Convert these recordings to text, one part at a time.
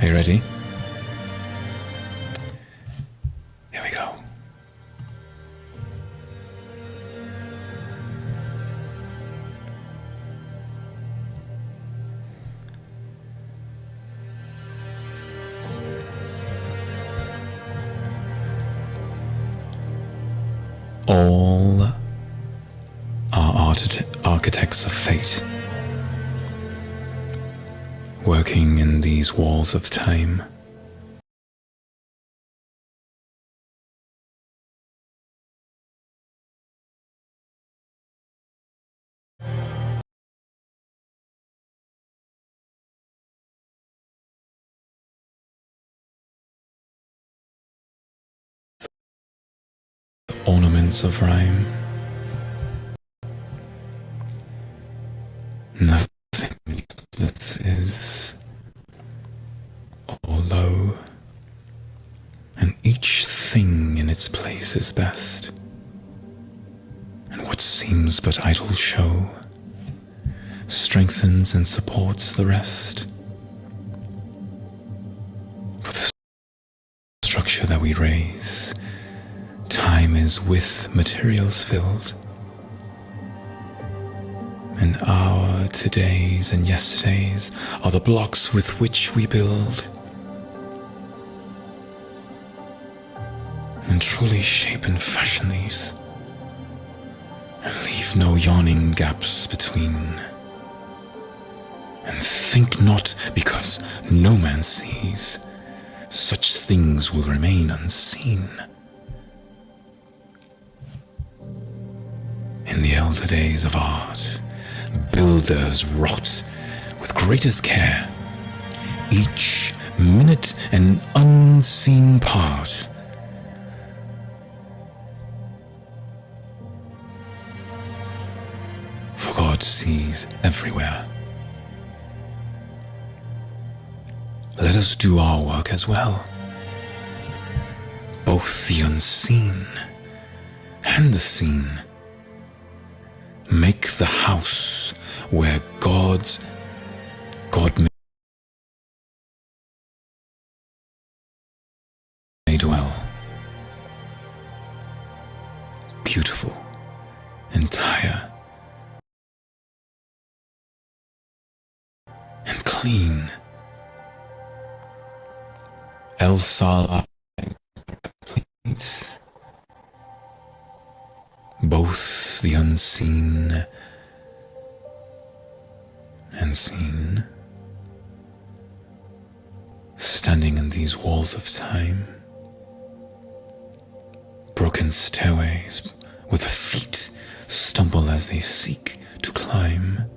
Are you ready? Here we go. All are architects of fate, working in these walls of time. Ornaments of rhyme. Nothing that is or low, and each thing in its place is best, and what seems but idle show strengthens and supports the rest. For the structure that we raise, time is with materials filled, and our todays and yesterdays are the blocks with which we build, and truly shape and fashion these, and leave no yawning gaps between. And think not, because no man sees, such things will remain unseen. In the elder days of art, builders wrought with greatest care each minute and unseen part. For God sees everywhere. Let us do our work as well, both the unseen and the seen. Make the house where God may dwell. Beautiful, entire, and clean. Else are complete. Both the unseen and seen, standing in these walls of time, broken stairways where the feet stumble as they seek to climb.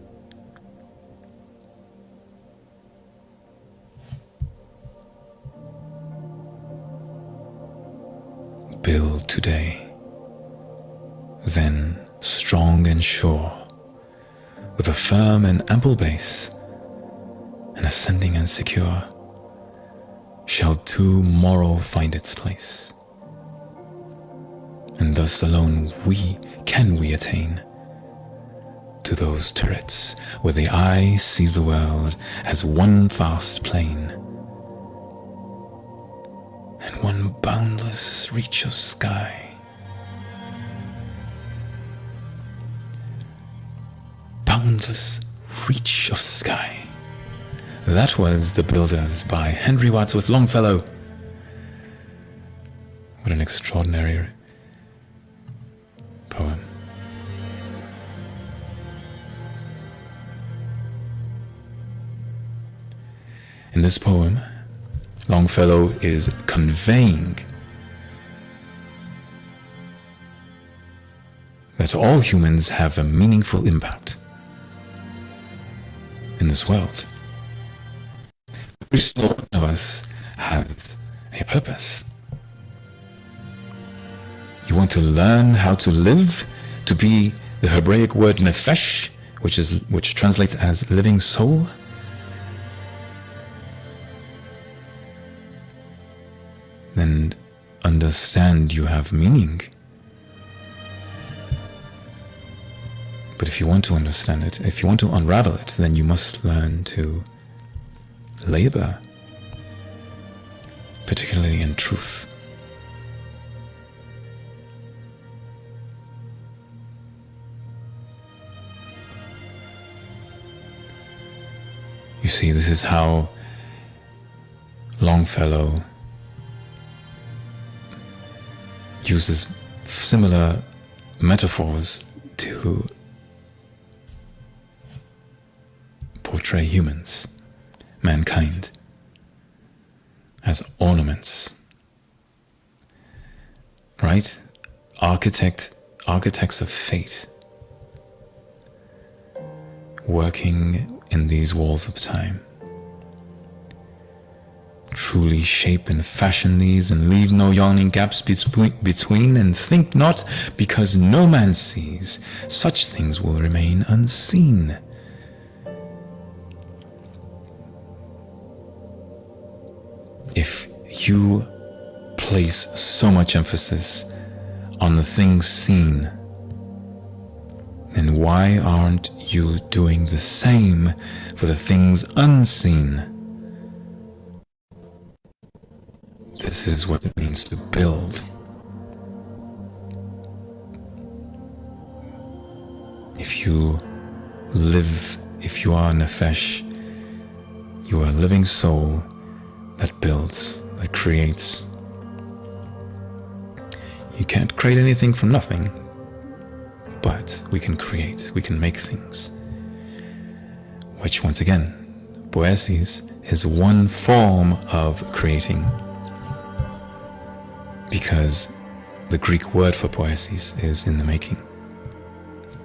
Build today, then strong and sure, with a firm and ample base, and ascending and secure, shall tomorrow find its place. And thus alone can we attain to those turrets where the eye sees the world as one vast plain, and one boundless reach of sky. Boundless reach of sky. That was The Builders by Henry Wadsworth Longfellow. What an extraordinary poem. In this poem, Longfellow is conveying that all humans have a meaningful impact in this world. Every single one of us has a purpose. You want to learn how to live, to be the Hebraic word nefesh, which translates as living soul. Then understand you have meaning. But if you want to understand it, if you want to unravel it, then you must learn to labor particularly in truth. You see, this is how Longfellow uses similar metaphors to portray humans, mankind, as ornaments, right? Architects of fate, working in these walls of time. Truly shape and fashion these, and leave no yawning gaps between, and think not, because no man sees, such things will remain unseen. If you place so much emphasis on the things seen, then why aren't you doing the same for the things unseen? This is what it means to build. If you are Nefesh, you are a living soul that builds, that creates. You can't create anything from nothing, but we can create, we can make things. Which, once again, poiesis is one form of creating, because the Greek word for poiesis is in the making.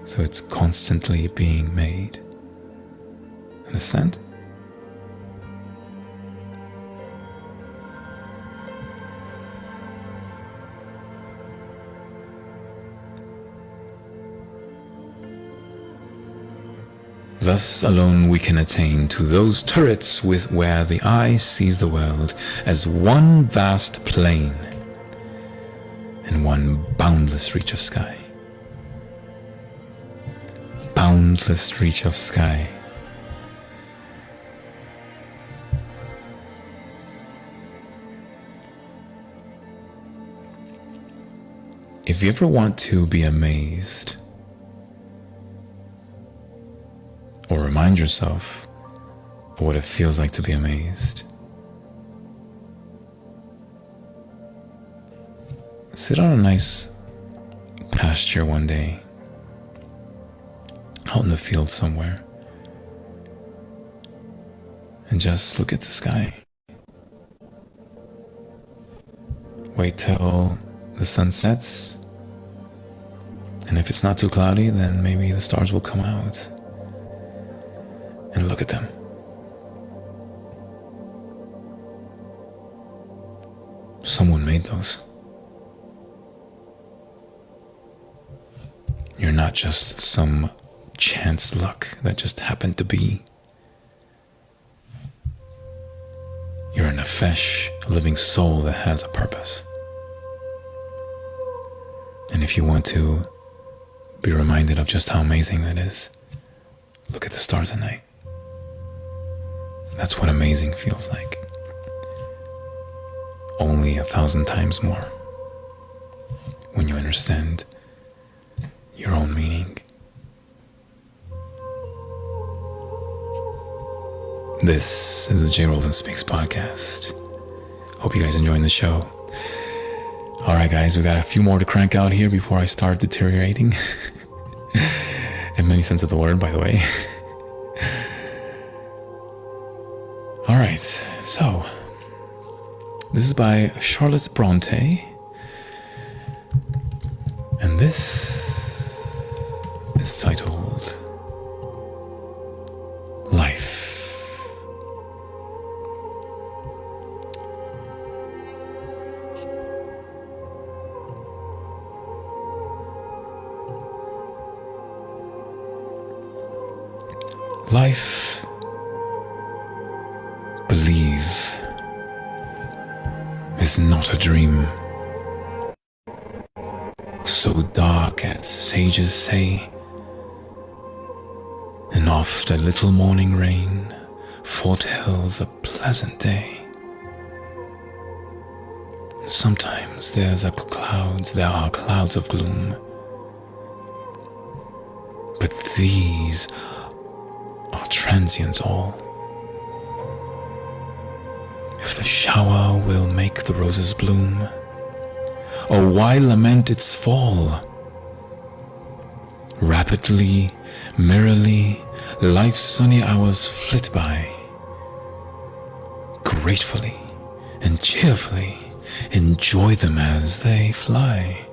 So it's constantly being made. Understand? Thus alone we can attain to those turrets where the eye sees the world as one vast plain and one boundless reach of sky. Boundless reach of sky. If you ever want to be amazed, or remind yourself of what it feels like to be amazed, sit on a nice pasture one day, out in the field somewhere, and just look at the sky. Wait till the sun sets, and if it's not too cloudy, then maybe the stars will come out. And look at them. Someone made those. You're not just some chance luck that just happened to be. You're a nefesh, a living soul that has a purpose. And if you want to be reminded of just how amazing that is, look at the stars at night. That's what amazing feels like. Only 1,000 times more when you understand your own meaning. This is the J. Roland Speaks podcast. Hope you guys enjoying the show. Alright guys, we got a few more to crank out here before I start deteriorating. In many sense of the word, by the way. Alright, so this is by Charlotte Bronte, and this is titled Life. Life, believe, is not a dream, so dark as sages say, and oft a little morning rain foretells a pleasant day. Sometimes there are clouds of gloom. But these are transient all. If the shower will make the roses bloom, oh, why lament its fall? Rapidly, merrily, life's sunny hours flit by. Gratefully and cheerfully enjoy them as they fly.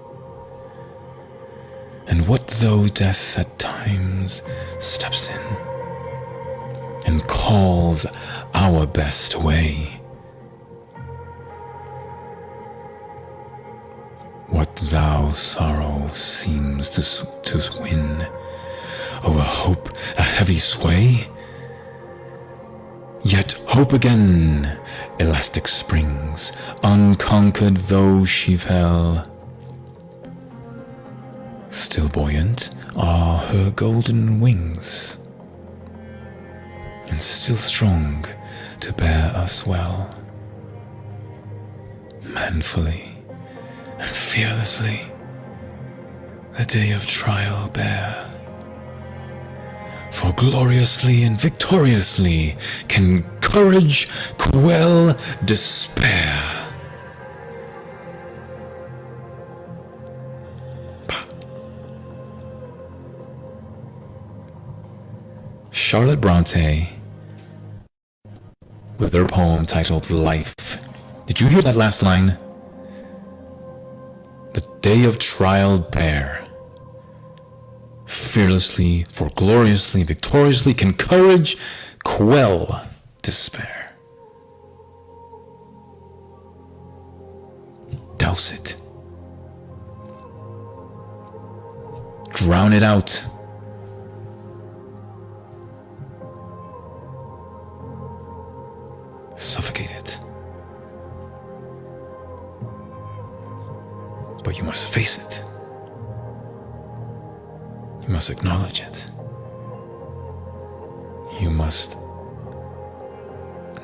And what though death at times steps in and calls our best away? What thou sorrow seems to win over hope a heavy sway? Yet hope again, elastic springs, unconquered though she fell. Still buoyant are her golden wings, and still strong to bear us well. Manfully and fearlessly the day of trial bear. For gloriously and victoriously can courage quell despair. Charlotte Bronte, with her poem titled Life. Did you hear that last line? The day of trial bear. Fearlessly, for gloriously, victoriously can courage quell despair. Douse it. Drown it out. Suffocate it. But you must face it. You must acknowledge it. You must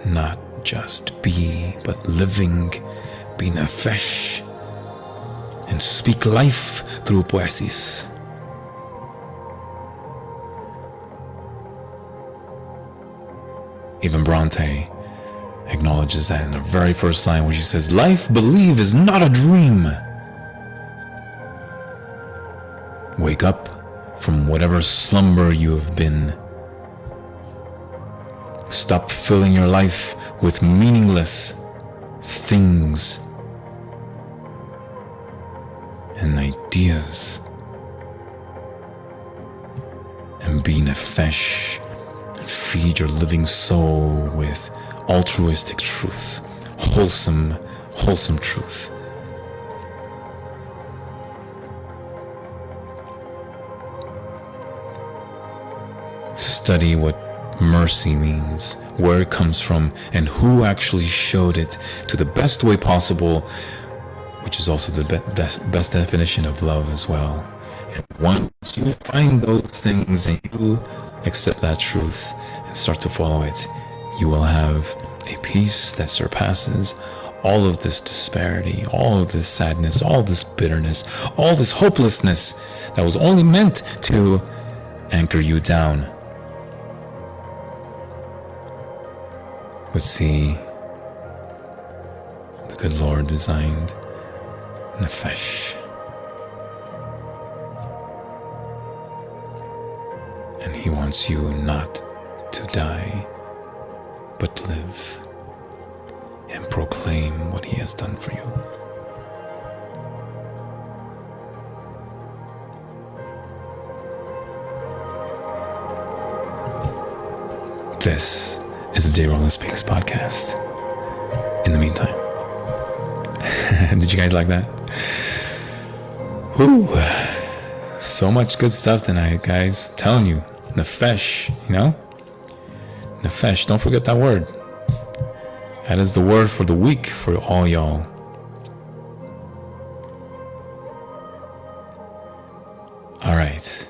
not just be, but living, be nefesh, and speak life through poesis. Even Bronte acknowledges that in the very first line where she says, life, believe, is not a dream. Wake up from whatever slumber you have been. Stop filling your life with meaningless things and ideas, and be nefesh, and feed your living soul with altruistic truth, wholesome truth. Study what mercy means, where it comes from, and who actually showed it to the best way possible, which is also the best definition of love as well. And once you find those things and you accept that truth and start to follow it, you will have a peace that surpasses all of this disparity, all of this sadness, all this bitterness, all this hopelessness that was only meant to anchor you down. But see, the good Lord designed nefesh, and He wants you not to die, but live and proclaim what He has done for you. This is the J. Rollins Speaks podcast. In the meantime, did you guys like that? Whew. So much good stuff tonight, guys. Telling you, nefesh, nefesh, don't forget that word. That is the word for the week for all y'all. All right.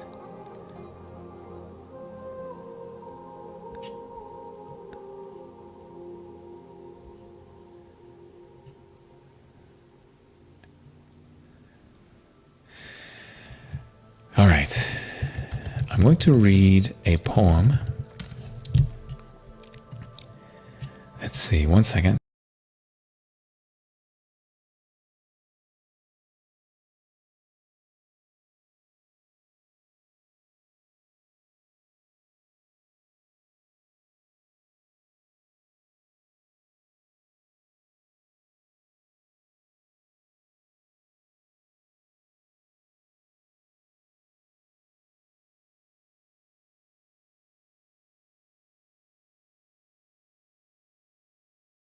right. I'm going to read a poem. Let's see, 1 second.